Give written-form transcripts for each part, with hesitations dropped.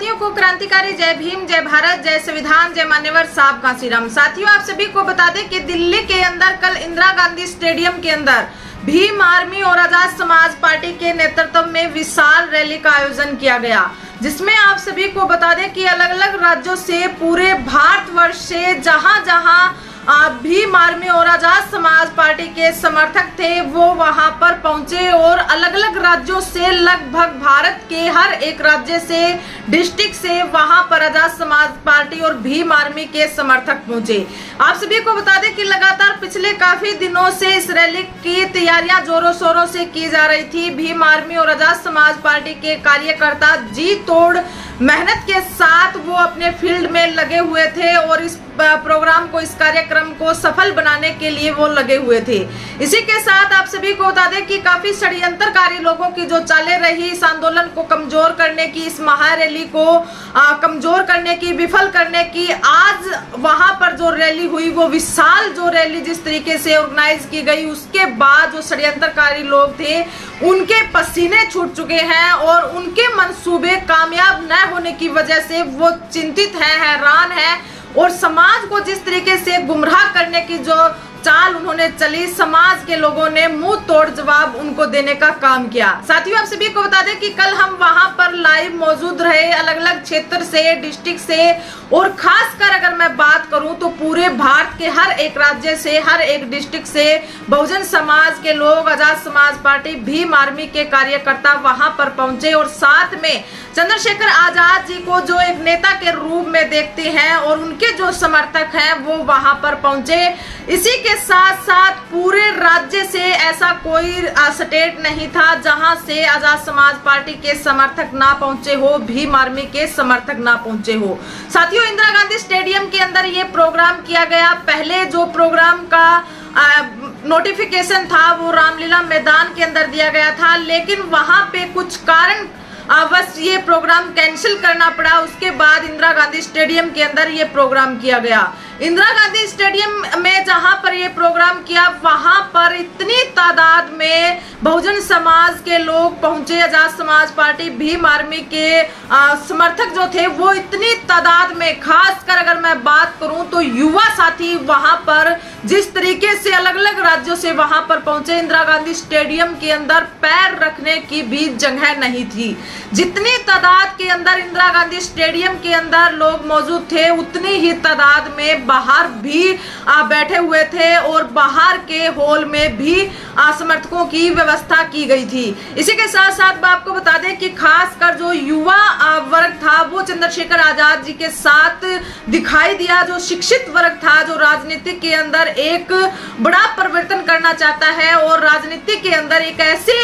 साथियों को क्रांतिकारी जय भीम, जय भारत, जय संविधान, जय मान्यवर साहब कांसीराम। साथियों आप सभी को बता दें कि दिल्ली के अंदर कल इंदिरा गांधी स्टेडियम के अंदर भीम आर्मी और आजाद समाज पार्टी के नेतृत्व में विशाल रैली का आयोजन किया गया, जिसमें आप सभी को बता दें कि अलग अलग राज्यों से पूरे भारतवर्ष से जहां जहां भीम आर्मी और आजाद समाज पार्टी के समर्थक थे वो वहां पर पहुंचे और अलग अलग राज्यों से लगभग भारत के हर एक राज्य से, डिस्ट्रिक्ट से वहां पर आजाद समाज पार्टी और भीम आर्मी के समर्थक पहुंचे। आप सभी को बता दें कि लगातार पिछले काफी दिनों से इस रैली की तैयारियां जोरों शोरों से की जा रही थी। भीम आर्मी और आजाद समाज पार्टी के कार्यकर्ता जी तोड़ मेहनत के साथ वो अपने फील्ड में लगे हुए थे और इस प्रोग्राम को, इस कार्यक्रम को सफल बनाने के लिए वो लगे हुए थे। इसी के साथ आप सभी को बता दें कि काफी षड्यंत्रकारी लोगों की जो चालें रही इस आंदोलन को कमजोर करने की, इस महारैली को कमजोर करने की, विफल करने की, आज वहां पर जो रैली हुई वो विशाल जो रैली जिस तरीके से ऑर्गेनाइज की गई, उसके बाद जो षड्यंत्रकारी लोग थे उनके पसीने छूट चुके हैं और उनके मंसूबे कामयाब न होने की वजह से वो चिंतित है, हैरान है और समाज को जिस तरीके से गुमराह करने की जो चाल उन्होंने चली, समाज के लोगों ने मुंह तोड़ जवाब उनको देने का काम किया। साथियों आप सभी को बता दें कि कल हम वहां पर लाइव मौजूद रहे, अलग अलग क्षेत्र से, डिस्ट्रिक्ट से, और खासकर अगर मैं बात करूं तो पूरे भारत के हर एक राज्य से, हर एक डिस्ट्रिक्ट से बहुजन समाज के लोग, आजाद समाज पार्टी, भीम आर्मी के कार्यकर्ता वहां पर पहुंचे और साथ में चंद्रशेखर आजाद जी को जो एक नेता के रूप में देखते हैं और उनके जो समर्थक हैं वो वहां पर पहुंचे। इसी के साथ साथ पूरे राज्य से ऐसा कोई स्टेट नहीं था जहां से आजाद समाज पार्टी के समर्थक ना पहुंचे हो, भीम आर्मी के समर्थक ना पहुंचे हो। साथियों इंदिरा गांधी स्टेडियम के अंदर ये प्रोग्राम किया गया। पहले जो प्रोग्राम का नोटिफिकेशन था वो रामलीला मैदान के अंदर दिया गया था, लेकिन वहां पे कुछ कारण बस ये प्रोग्राम कैंसिल करना पड़ा। उसके बाद इंदिरा गांधी स्टेडियम के अंदर ये प्रोग्राम किया गया। इंदिरा गांधी स्टेडियम में जहां पर ये प्रोग्राम किया वहां पर इतनी तादाद में बहुजन समाज के लोग पहुंचे, आजाद समाज पार्टी, भीम आर्मी के समर्थक जो थे वो इतनी तादाद में, खासकर अगर मैं बात करूं तो युवा साथी वहां पर जिस तरीके से अलग अलग राज्यों से वहां पर पहुंचे, इंदिरा गांधी स्टेडियम के अंदर पैर रखने की भी जगह नहीं थी। जितनी तादाद के अंदर इंदिरा गांधी स्टेडियम के अंदर लोग मौजूद थे उतनी ही तादाद में बाहर भी बैठे हुए थे और बाहर के हॉल में भी समर्थकों की व्यवस्था की गई थी। इसी के साथ साथ मैं आपको बता दें कि खासकर जो युवा वर्ग था वो चंद्रशेखर आजाद जी के साथ दिखाई दिया। जो शिक्षित वर्ग था, जो राजनीति के अंदर एक बड़ा परिवर्तन करना चाहता है और राजनीति के अंदर एक ऐसे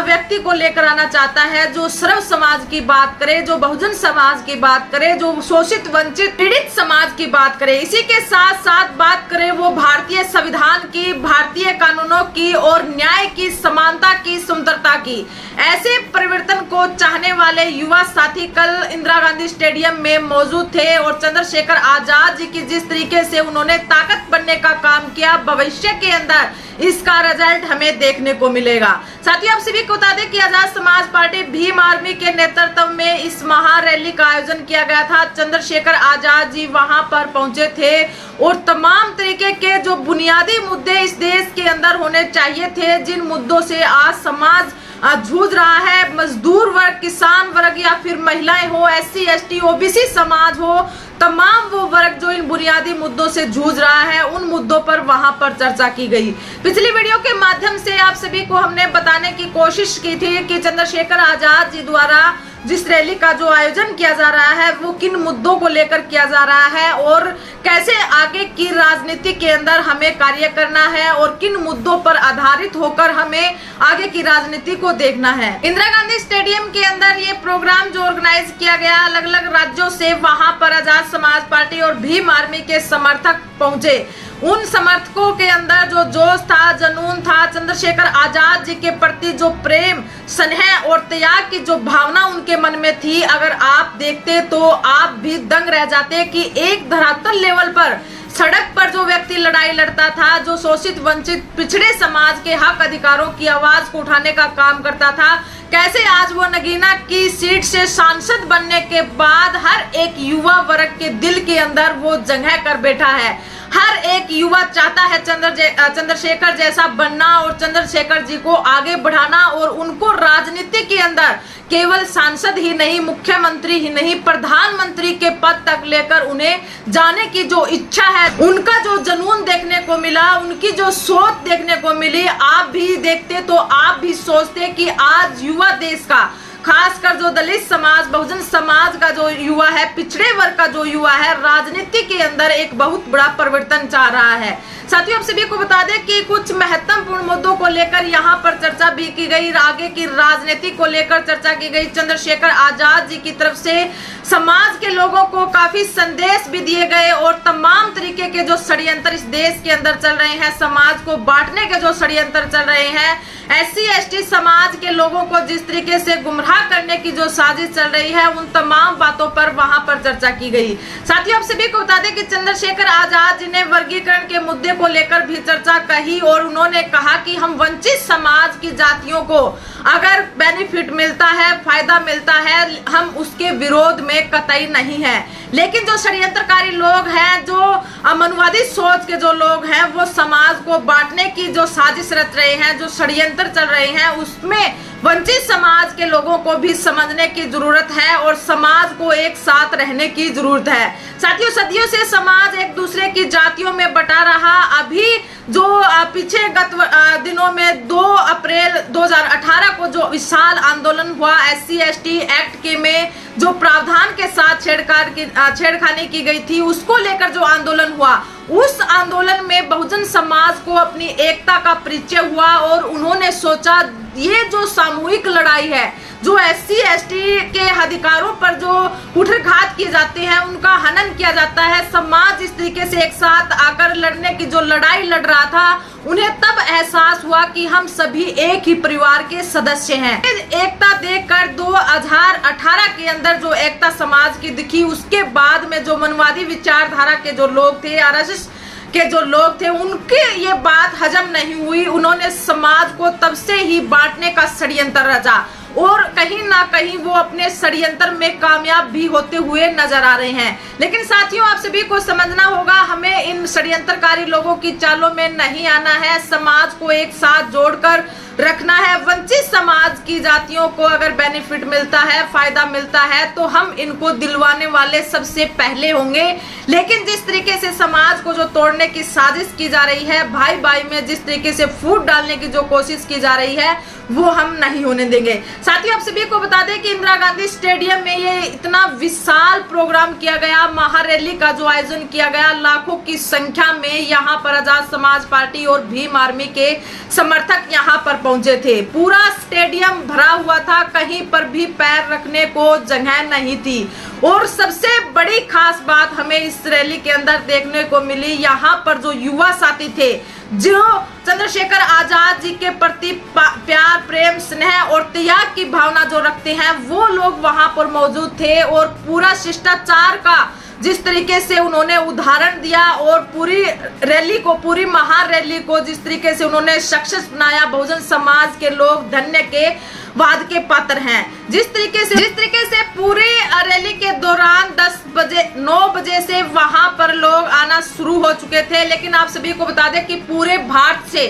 व्यक्ति को लेकर आना चाहता है जो सर्व समाज की बात करे, जो बहुजन समाज की बात करे, जो शोषित, वंचित, पीड़ित समाज की बात करे। इसी के साथ साथ बात करें वो भारतीय संविधान की, भारतीय कानूनों की और न्याय की, समानता की, सुंदरता की। ऐसे परिवर्तन को चाहने वाले युवा साथी कल इंदिरा गांधी स्टेडियम में मौजूद थे और चंद्रशेखर आजाद जी की जिस तरीके से उन्होंने ताकत बनने का काम किया, भविष्य के अंदर इसका रिजल्ट हमें देखने को मिलेगा। साथियों आप सभी को बता दें कि आजाद समाज पार्टी, भीम आर्मी के नेतृत्व में इस महारैली का आयोजन किया गया था। चंद्रशेखर आजाद जी वहां पर पहुंचे थे और तमाम तरीके के जो बुनियादी मुद्दे इस देश के अंदर होने चाहिए थे, जिन मुद्दों से आज समाज जूझ रहा है, मजदूर वर्ग, किसान वर्ग या फिर महिलाएं हो, SC ST OBC समाज हो, तमाम वो वर्ग जो इन बुनियादी मुद्दों से जूझ रहा है, उन मुद्दों पर वहां पर चर्चा की गई। पिछली वीडियो के माध्यम से आप सभी को हमने बताने की कोशिश की थी कि चंद्रशेखर आजाद जी द्वारा जिस रैली का जो आयोजन किया जा रहा है वो किन मुद्दों को लेकर किया जा रहा है और कैसे आगे की राजनीति के अंदर हमें कार्य करना है और किन मुद्दों पर आधारित होकर हमें आगे की राजनीति को देखना है। इंदिरा गांधी स्टेडियम के अंदर ये प्रोग्राम जो ऑर्गेनाइज किया गया, अलग अलग राज्यों से वहां पर आजाद समाज पार्टी और भीम आर्मी के समर्थक पहुंचे। उन समर्थकों के अंदर जो जोश था, जुनून था, चंद्रशेखर आजाद जी के प्रति जो प्रेम, स्नेह और त्याग की जो भावना उनके मन में थी, अगर आप देखते तो आप भी दंग रह जाते कि एक धरातल लेवल पर सड़क पर जो व्यक्ति लड़ाई लड़ता था, जो शोषित वंचित पिछड़े समाज के हक अधिकारों की आवाज को उठाने का काम करता था, कैसे आज वो नगीना की सीट से सांसद बनने के बाद हर एक युवा वर्ग के दिल के अंदर वो जगह कर बैठा है। हर एक युवा चाहता है चंद्रशेखर जैसा बनना और चंद्रशेखर जी को आगे बढ़ाना और उनको राजनीति के अंदर केवल सांसद ही नहीं, मुख्यमंत्री ही नहीं, प्रधानमंत्री के पद तक लेकर उन्हें जाने की जो इच्छा है, उनका जो जुनून देखने को मिला, उनकी जो सोच देखने को मिली, आप भी देखते तो आप भी सोचते कि आज युवा देश का, खासकर जो दलित समाज, बहुजन समाज का जो युवा है, पिछड़े वर्ग का जो युवा है, राजनीति के अंदर एक बहुत बड़ा परिवर्तन चाह रहा है। साथियों, आप सभी को बता दें कि कुछ महत्वपूर्ण मुद्दों को लेकर यहाँ पर चर्चा भी की गई, आगे की राजनीति को लेकर चर्चा की गई। चंद्रशेखर आजाद जी की तरफ से समाज के लोगों को काफी संदेश भी दिए गए और तमाम तरीके के जो षड्यंत्र इस देश के अंदर चल रहे हैं, समाज को बांटने के जो षड्यंत्र चल रहे हैं, SC ST समाज के लोगों को जिस तरीके से गुमराह करने की जो साजिश चल रही है, उन तमाम बातों पर वहां पर चर्चा की गई। साथियों, आप सभी को बता दें कि चंद्रशेखर आजाद जी ने वर्गीकरण के मुद्दे को लेकर भी चर्चा कही और उन्होंने कहा कि हम वंचित समाज की जातियों को अगर बेनिफिट मिलता है, फायदा मिलता है, हम उसके विरोध में कतई नहीं है। लेकिन जो षड्यंत्रकारी लोग हैं, जो मनुवादी सोच के जो लोग हैं, वो समाज को बांटने की जो साजिश रच रहे हैं, जो षड्यंत्र चल रहे हैं, उसमें वंचित समाज के लोगों को भी समझने की जरूरत है और समाज को एक साथ रहने की जरूरत है। साथियों, सदियों से समाज एक दूसरे की जातियों में बटा रहा। अभी जो पीछे गत दिनों में 2 अप्रैल 2018 को जो विशाल आंदोलन हुआ, SC ST एक्ट के में जो प्रावधान के साथ छेड़खानी की गई थी, उसको लेकर जो आंदोलन हुआ, उस आंदोलन में बहुजन समाज को अपनी एकता का परिचय हुआ और उन्होंने सोचा ये जो सामूहिक लड़ाई है, जो SC ST के अधिकारों पर जो कुठारघात किए जाते हैं, उनका हनन किया जाता है, समाज इस तरीके से एक साथ आकर लड़ने की जो लड़ाई लड़ रहा था, उन्हें तब एहसास हुआ कि हम सभी एक ही परिवार के सदस्य हैं। एकता देखकर 2018 के अंदर जो एकता समाज की दिखी, उसके बाद में जो मनवादी विचारधारा के जो लोग थे, RSS के जो लोग थे, उनके ये बात हजम नहीं हुई। उन्होंने समाज को तब से ही बांटने का षड्यंत्र रचा और कहीं ना कहीं वो अपने षड्यंत्र में कामयाब भी होते हुए नजर आ रहे हैं। लेकिन साथियों, आप सभी को समझना होगा, हमें इन षड्यंत्रकारी लोगों की चालों में नहीं आना है। समाज को एक साथ जोड़कर रखना है। वंचित समाज की जातियों को अगर बेनिफिट मिलता है, फायदा मिलता है, तो हम इनको दिलवाने वाले सबसे पहले होंगे। लेकिन जिस तरीके से समाज को जो तोड़ने की साजिश की जा रही है, भाई भाई में जिस तरीके से फूट डालने की जो कोशिश की जा रही है, वो हम नहीं होने देंगे। साथियों, आप सभी को बता दें कि इंदिरा गांधी स्टेडियम में ये इतना विशाल प्रोग्राम किया गया, महारैली का जो आयोजन किया गया, लाखों की संख्या में यहाँ पर आजाद समाज पार्टी और भीम आर्मी के समर्थक यहाँ पर पहुंचे थे। पूरा स्टेडियम भरा हुआ था, कहीं पर भी पैर रखने को जगह नहीं थी। और सबसे बड़ी खास बात हमें इस रैली के अंदर देखने को मिली, यहाँ पर जो युवा साथी थे, जो चंद्रशेखर आजाद जी के प्रति प्यार, प्रेम, स्नेह और त्याग की भावना जो रखते हैं, वो लोग वहां पर मौजूद थे। और पूरा शिष्टाचार का जिस तरीके से उन्होंने उदाहरण दिया और पूरी रैली को, पूरी महारैली को जिस तरीके से उन्होंने सक्सेस बनाया, बहुजन समाज के लोग धन्य के वाद के पात्र हैं। जिस तरीके से पूरे रैली के दौरान 9 बजे से वहां पर लोग आना शुरू हो चुके थे। लेकिन आप सभी को बता दें कि पूरे भारत से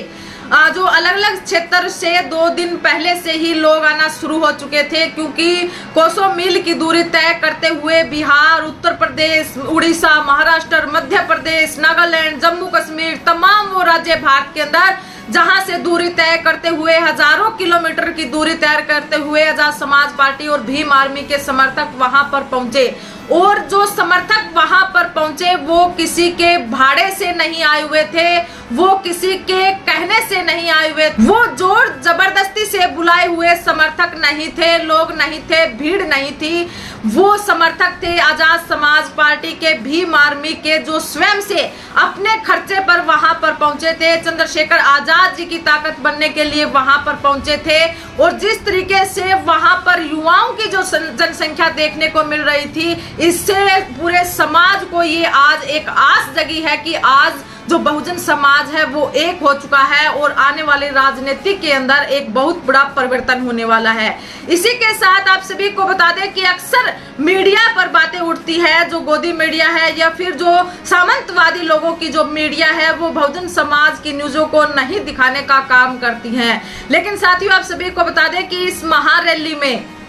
जो अलग अलग क्षेत्र से 2 दिन पहले से ही लोग आना शुरू हो चुके थे, क्योंकि कोसों मील की दूरी तय करते हुए बिहार, उत्तर प्रदेश, उड़ीसा, महाराष्ट्र, मध्य प्रदेश, नागालैंड, जम्मू कश्मीर, तमाम वो राज्य भारत के अंदर जहां से दूरी तय करते हुए, हजारों किलोमीटर की दूरी तय करते हुए आजाद समाज पार्टी और भीम आर्मी के समर्थक वहां पर पहुंचे। और जो समर्थक वहां पर पहुंचे वो किसी के भाड़े से नहीं आए हुए थे, वो किसी के कहने से नहीं आए हुए, वो जोर जबरदस्ती से बुलाए हुए समर्थक नहीं थे, लोग नहीं थे, भीड़ नहीं थी। वो समर्थक थे आजाद समाज पार्टी के भीम आर्मी के, जो स्वयं से अपने खर्चे पर वहां पर पहुंचे थे, चंद्रशेखर आजाद जी की ताकत बनने के लिए वहां पर पहुंचे थे। और जिस तरीके से वहां पर युवाओं की जो जनसंख्या देखने को मिल रही थी, इससे पूरे समाज को ये आज एक आस जगी है कि आज जो बहुजन समाज है वो एक हो चुका है और आने वाले राजनीति के अंदर एक बहुत बड़ा परिवर्तन होने वाला है। इसी के साथ आप सभी को बता दें कि अक्सर मीडिया पर बातें उठती है, जो गोदी मीडिया है या फिर जो सामंतवादी लोगों की जो मीडिया है, वो बहुजन समाज की न्यूज़ों को नहीं दिखाने का काम करती है। लेकिन साथियों, आप सभी को बता दें कि इस महारैली में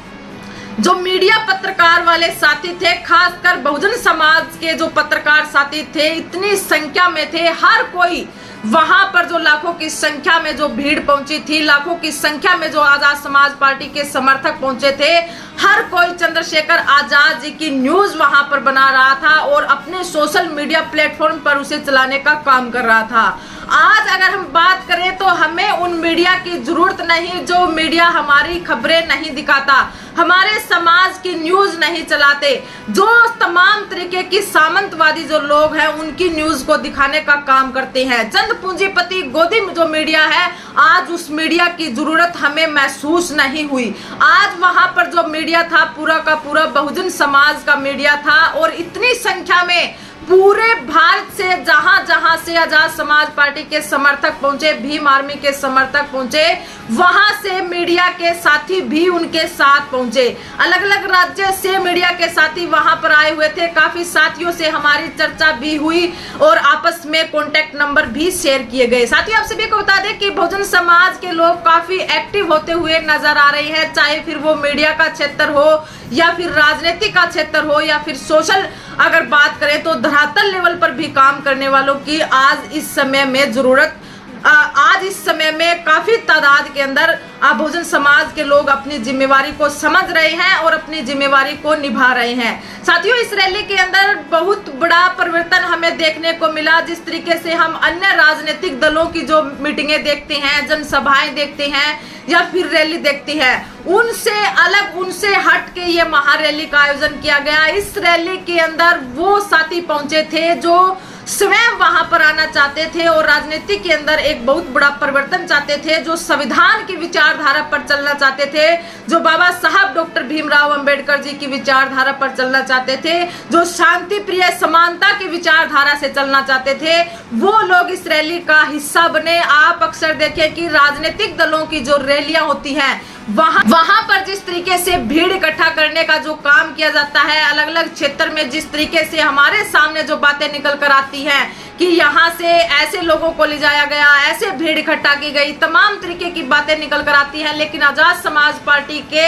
जो मीडिया पत्रकार वाले साथी थे, खासकर बहुजन समाज के जो पत्रकार साथी थे, इतनी संख्या में थे, हर कोई वहां पर जो लाखों की संख्या में जो भीड़ पहुंची थी, लाखों की संख्या में जो आजाद समाज पार्टी के समर्थक पहुंचे थे, हर कोई चंद्रशेखर आजाद जी की न्यूज वहां पर बना रहा था और अपने सोशल मीडिया प्लेटफॉर्म पर उसे चलाने का काम कर रहा था। आज अगर हम बात करें तो हमें उन मीडिया की जरूरत नहीं जो मीडिया हमारी खबरें नहीं दिखाता, हमारे समाज की न्यूज नहीं चलाते, जो तमाम तरीके की सामंतवादी जो लोग हैं उनकी न्यूज को दिखाने का काम करते हैं। चंद पूंजीपति गोदी जो मीडिया है, आज उस मीडिया की जरूरत हमें महसूस नहीं हुई। आज वहां पर जो मीडिया था पूरा का पूरा बहुजन समाज का मीडिया था और इतनी संख्या में पूरे भारत से जहां जहां से आजाद समाज पार्टी के समर्थक पहुंचे, भीम आर्मी के समर्थक पहुंचे, वहां से मीडिया के साथी भी उनके साथ पहुंचे। अलग अलग राज्य से मीडिया के साथी वहां पर आए हुए थे। काफी साथियों से हमारी चर्चा भी हुई और आपस में कॉन्टेक्ट नंबर भी शेयर किए गए। साथियों, आप सभी को बता दें कि बहुजन समाज के लोग काफी एक्टिव होते हुए नजर आ रहे हैं, चाहे फिर वो मीडिया का क्षेत्र हो या फिर राजनीति का क्षेत्र हो या फिर सोशल अगर बात करें तो धरातल लेवल पर भी काम करने वालों की आज इस समय में जरूरत, आज इस समय में काफी तादाद के अंदर बहुजन समाज के लोग अपनी जिम्मेवारी को समझ रहे हैं और अपनी जिम्मेवारी को निभा रहे हैं। साथियों, इस रैली के अंदर बहुत बड़ा परिवर्तन हमें देखने को मिला। जिस तरीके से हम अन्य राजनीतिक दलों की जो मीटिंगें देखते हैं, जनसभाएं देखते हैं या फिर रैली देखती है, उनसे अलग, उनसे हट के ये महारैली का आयोजन किया गया। इस रैली के अंदर वो साथी पहुंचे थे जो स्वयं वहां पर आना चाहते थे और राजनीति के अंदर एक बहुत बड़ा परिवर्तन चाहते थे, जो संविधान की विचारधारा पर चलना चाहते थे, जो बाबा साहब डॉक्टर भीमराव अंबेडकर जी की विचारधारा पर चलना चाहते थे, जो शांति प्रिय समानता की विचारधारा से चलना चाहते थे, वो लोग इस रैली का हिस्सा बने। आप अक्सर देखें कि राजनीतिक दलों की जो रैलियां होती हैं वहां पर जिस तरीके से भीड़ इकट्ठा करने का जो काम किया जाता है, अलग अलग क्षेत्र में जिस तरीके से हमारे सामने जो बातें निकल कर आती हैं कि यहाँ से ऐसे लोगों को ले जाया गया, ऐसे भीड़ इकट्ठा की गई, तमाम तरीके की बातें निकल कर आती हैं। लेकिन आजाद समाज पार्टी के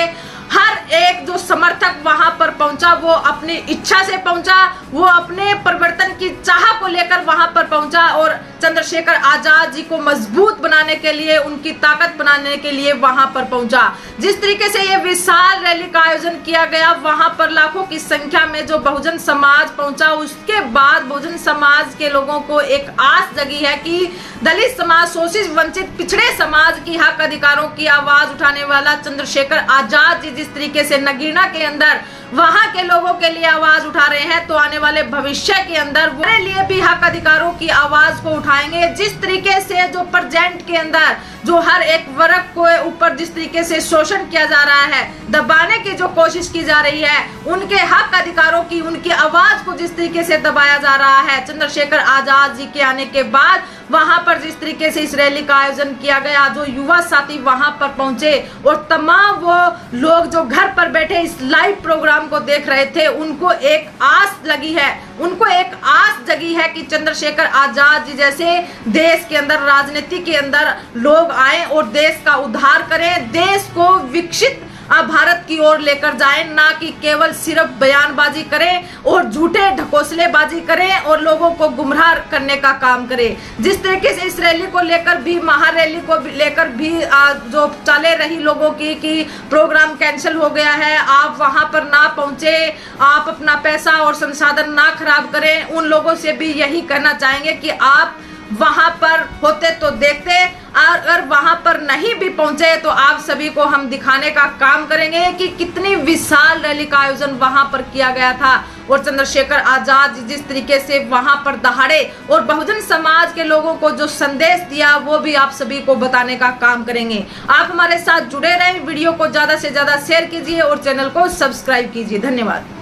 हर एक जो समर्थक वहां पर पहुंचा, वो अपनी इच्छा से पहुंचा, वो अपने परिवर्तन की चाह को लेकर वहां पर पहुंचा और चंद्रशेखर आजाद जी को मजबूत बनाने के लिए, उनकी ताकत बनाने के लिए वहां पर पहुंचा। जिस तरीके से ये विशाल रैली का आयोजन किया गया, वहां पर लाखों की संख्या में जो बहुजन समाज पहुंचा, उसके बाद बहुजन समाज के लोगों को एक आस जगी है कि दलित समाज, शोषित वंचित पिछड़े समाज की हक अधिकारों की आवाज उठाने वाला चंद्रशेखर आजाद जी जिस तरीके से नगीना के अंदर वहां के लोगों के लिए आवाज उठा रहे हैं, तो आने वाले भविष्य के अंदर वो लिए भी हक अधिकारों की आवाज को उठाएंगे। जिस तरीके से जो प्रेजेंट के अंदर जो हर एक वर्ग को ऊपर जिस तरीके से शोषण किया जा रहा है, दबाने की जो कोशिश की जा रही है, उनके हक अधिकारों की, उनकी आवाज को जिस तरीके से दबाया जा रहा है, चंद्रशेखर आजाद जी के आने के बाद वहां पर जिस तरीके से इस रैली का आयोजन किया गया, जो युवा साथी वहां पर पहुंचे और तमाम वो लोग जो घर पर बैठे इस लाइव प्रोग्राम को देख रहे थे, उनको एक आस लगी है, उनको एक आस जगी है कि चंद्रशेखर आजाद जी जैसे देश के अंदर, राजनीति के अंदर लोग आए और देश का उद्धार करें, देश को विकसित भारत की ओर लेकर जाएं, ना कि केवल सिर्फ बयानबाजी करें और झूठे ढकोसलेबाजी करें और लोगों को गुमराह करने का काम करें। जिस तरीके से इस रैली को लेकर भी, महारैली को लेकर भी जो चले रही लोगों की कि प्रोग्राम कैंसिल हो गया है, आप वहां पर ना पहुंचे, आप अपना पैसा और संसाधन ना खराब करें, उन लोगों से भी यही कहना चाहेंगे कि आप वहां पर होते तो देखते, और अगर वहां पर नहीं भी पहुंचे तो आप सभी को हम दिखाने का काम करेंगे कि कितनी विशाल रैली का आयोजन वहां पर किया गया था और चंद्रशेखर आजाद जिस तरीके से वहां पर दहाड़े और बहुजन समाज के लोगों को जो संदेश दिया वो भी आप सभी को बताने का काम करेंगे। आप हमारे साथ जुड़े रहें, वीडियो को ज्यादा से ज्यादा शेयर कीजिए और चैनल को सब्सक्राइब कीजिए। धन्यवाद।